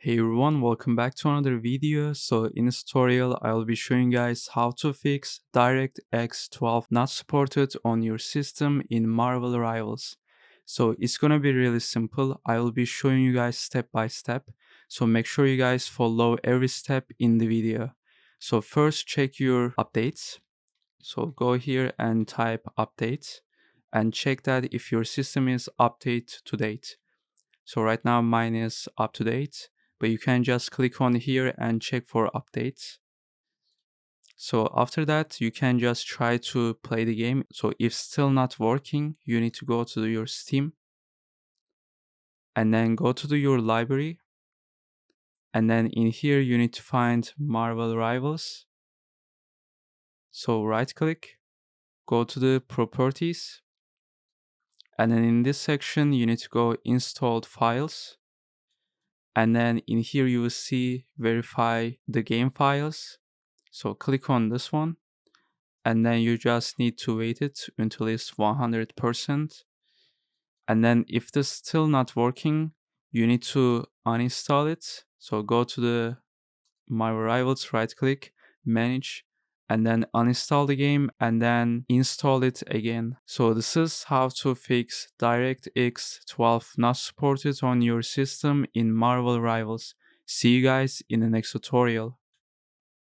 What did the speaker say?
Hey everyone, welcome back to another video. So in this tutorial, I'll be showing you guys how to fix DirectX 12 not supported on your system in Marvel Rivals. So it's gonna be really simple. I will be showing you guys step by step. So make sure you guys follow every step in the video. So first check your updates. So go here and type updates and check that if your system is update to date. So right now mine is up to date, but you can just click on here and check for updates. So after that, you can just try to play the game. So if still not working, you need to go to your Steam and then go to your library. And then in here, you need to find Marvel Rivals. So right click, go to the properties. And then in this section, you need to go installed files. And then in here, you will see verify the game files. So click on this one. And then you just need to wait it until it's 100%. And then if this still not working, you need to uninstall it. So go to the My Rivals, right click, manage, and then uninstall the game and then install it again. So this is how to fix DirectX 12 not supported on your system in Marvel Rivals. See you guys in the next tutorial.